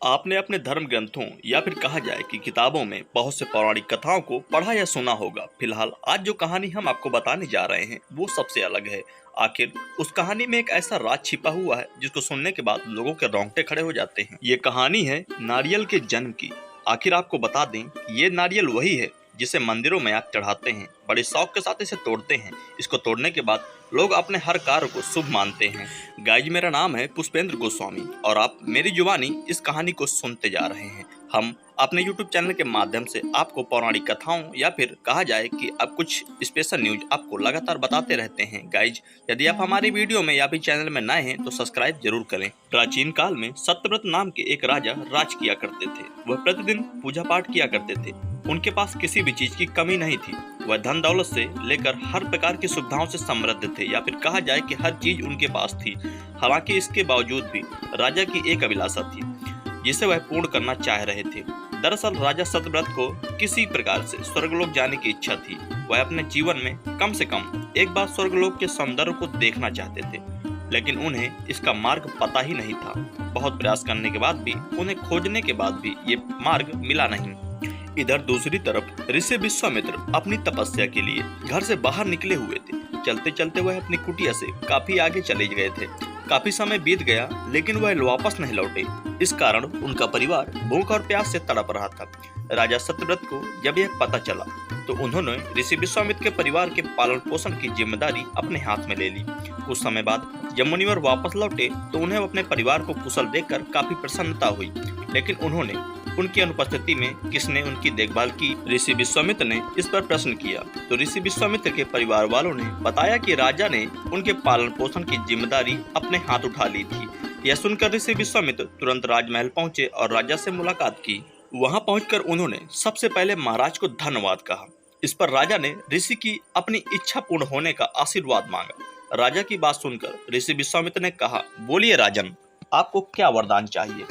आपने अपने धर्म ग्रंथों या फिर कहा जाए कि किताबों में बहुत से पौराणिक कथाओं को पढ़ा या सुना होगा। फिलहाल आज जो कहानी हम आपको बताने जा रहे हैं वो सबसे अलग है। आखिर उस कहानी में एक ऐसा राज छिपा हुआ है जिसको सुनने के बाद लोगों के रोंगटे खड़े हो जाते हैं। ये कहानी है नारियल के जन्म की। आखिर आपको बता दें ये नारियल वही है जिसे मंदिरों में आप चढ़ाते हैं, बड़े शौक के साथ इसे तोड़ते हैं। इसको तोड़ने के बाद लोग अपने हर कार्य को शुभ मानते हैं। गाइज, मेरा नाम है पुष्पेंद्र गोस्वामी और आप मेरी जुबानी इस कहानी को सुनते जा रहे हैं। हम अपने YouTube चैनल के माध्यम से आपको पौराणिक कथाओं या फिर कहा जाए कि अब कुछ स्पेशल न्यूज आपको लगातार बताते रहते हैं। गाइज, यदि आप हमारी वीडियो में या फिर चैनल में नए हैं तो सब्सक्राइब जरूर करें। प्राचीन काल में सत्यव्रत नाम के एक राजा राज किया करते थे। वह प्रतिदिन पूजा पाठ किया करते थे। उनके पास किसी भी चीज की कमी नहीं थी। वह धन दौलत से लेकर हर प्रकार की सुविधाओं से समृद्ध थे, या फिर कहा जाए कि हर चीज उनके पास थी। हालांकि इसके बावजूद भी राजा की एक अभिलाषा थी जिसे वह पूर्ण करना चाह रहे थे। दरअसल राजा सत्यव्रत को किसी प्रकार से स्वर्गलोक जाने की इच्छा थी। वह अपने जीवन में कम से कम एक बार स्वर्गलोक के सौंदर्य को देखना चाहते थे, लेकिन उन्हें इसका मार्ग पता ही नहीं था। बहुत प्रयास करने के बाद भी, उन्हें खोजने के बाद भी ये मार्ग मिला नहीं। इधर दूसरी तरफ ऋषि विश्वामित्र अपनी तपस्या के लिए घर से बाहर निकले हुए थे। चलते चलते वह अपनी कुटिया से काफी आगे चले गए थे। काफी समय बीत गया लेकिन वह वापस नहीं लौटे। इस कारण उनका परिवार भूख और प्यास से तड़प रहा था। राजा सत्यव्रत को जब यह पता चला तो उन्होंने ऋषि विश्वामित्र के परिवार के पालन पोषण की जिम्मेदारी अपने हाथ में ले ली। कुछ समय बाद जब मुनिवर वापस लौटे तो उन्हें अपने परिवार को कुशल देखकर काफी प्रसन्नता हुई, लेकिन उन्होंने उनकी अनुपस्थिति में किसने उनकी देखभाल की। ऋषि विश्वामित्र ने इस पर प्रश्न किया तो ऋषि विश्वामित्र के परिवार वालों ने बताया कि राजा ने उनके पालन पोषण की जिम्मेदारी अपने हाथ उठा ली थी। यह सुनकर ऋषि विश्वामित्र तुरंत राजमहल पहुंचे और राजा से मुलाकात की। वहां पहुंचकर उन्होंने सबसे पहले महाराज को धन्यवाद कहा। इस पर राजा ने ऋषि की अपनी इच्छा पूर्ण होने का आशीर्वाद मांगा। राजा की बात सुनकर ऋषि विश्वामित्र ने कहा, बोलिए राजन, आपको क्या वरदान चाहिए।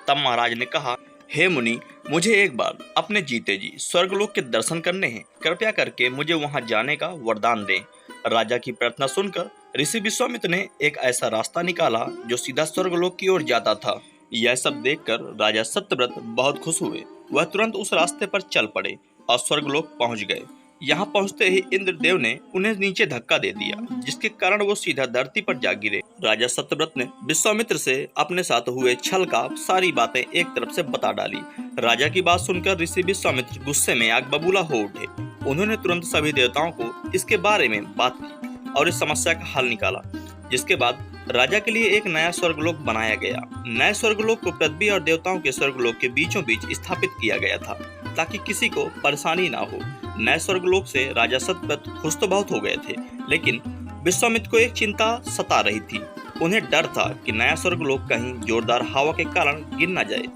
तब महाराज ने कहा, हे मुनि, मुझे एक बार अपने जीते जी स्वर्गलोक के दर्शन करने हैं। कृपया करके मुझे वहां जाने का वरदान दें। राजा की प्रार्थना सुनकर ऋषि विश्वामित्र ने एक ऐसा रास्ता निकाला जो सीधा स्वर्गलोक की ओर जाता था। यह सब देखकर राजा सत्यव्रत बहुत खुश हुए। वह तुरंत उस रास्ते पर चल पड़े और स्वर्गलोक पहुंच गए। यहाँ पहुंचते ही इंद्रदेव ने उन्हें नीचे धक्का दे दिया, जिसके कारण वो सीधा धरती पर जा गिरे। राजा सत्यव्रत ने विश्वामित्र से अपने साथ हुए छल का सारी बातें एक तरफ से बता डाली। राजा की बात सुनकर ऋषि विश्वामित्र गुस्से में आग बबूला हो उठे। उन्होंने तुरंत सभी देवताओं को इसके बारे में बात की और इस समस्या का हल निकाला, जिसके बाद राजा के लिए एक नया स्वर्गलोक बनाया गया। नए स्वर्गलोक को पृथ्वी और देवताओं के स्वर्गलोक के बीचों बीच स्थापित किया गया था ताकि किसी को परेशानी ना हो। नए स्वर्गलोक से राजा सत्यव्रत खुश तो बहुत हो गए थे, लेकिन विश्वामित्र को एक चिंता सता रही थी। उन्हें डर था कि नया स्वर्गलोक कहीं जोरदार हवा के कारण गिर न जाए।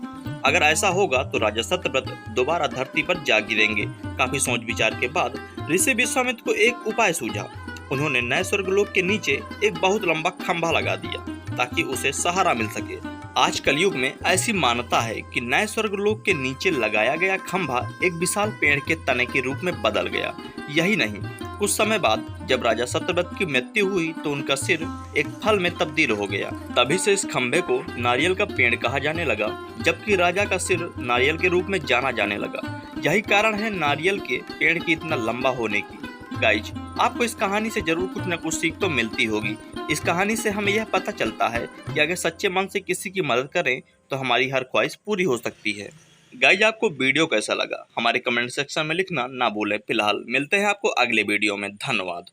अगर ऐसा होगा तो राजा सत्यव्रत दोबारा धरती पर जा गिरेंगे। काफी सोच विचार के बाद ऋषि विश्वामित्र को एक उपाय सूझा। उन्होंने नए स्वर्गलोक के नीचे एक बहुत लंबा खंभा लगा दिया ताकि उसे सहारा मिल सके। आज कलयुग में ऐसी मान्यता है कि नए स्वर्गलोक के नीचे लगाया गया खंभा एक विशाल पेड़ के तने के रूप में बदल गया। यही नहीं, कुछ समय बाद जब राजा सत्यव्रत की मृत्यु हुई तो उनका सिर एक फल में तब्दील हो गया। तभी से इस खंभे को नारियल का पेड़ कहा जाने लगा, जबकि राजा का सिर नारियल के रूप में जाना जाने लगा। यही कारण है नारियल के पेड़ की इतना लंबा होने की। गाइज, आपको इस कहानी से जरूर कुछ न कुछ सीख तो मिलती होगी। इस कहानी से हमें यह पता चलता है कि अगर सच्चे मन से किसी की मदद करें तो हमारी हर ख्वाहिश पूरी हो सकती है। गाइज, आपको वीडियो कैसा लगा हमारे कमेंट सेक्शन में लिखना ना भूलें। फिलहाल मिलते हैं आपको अगले वीडियो में। धन्यवाद।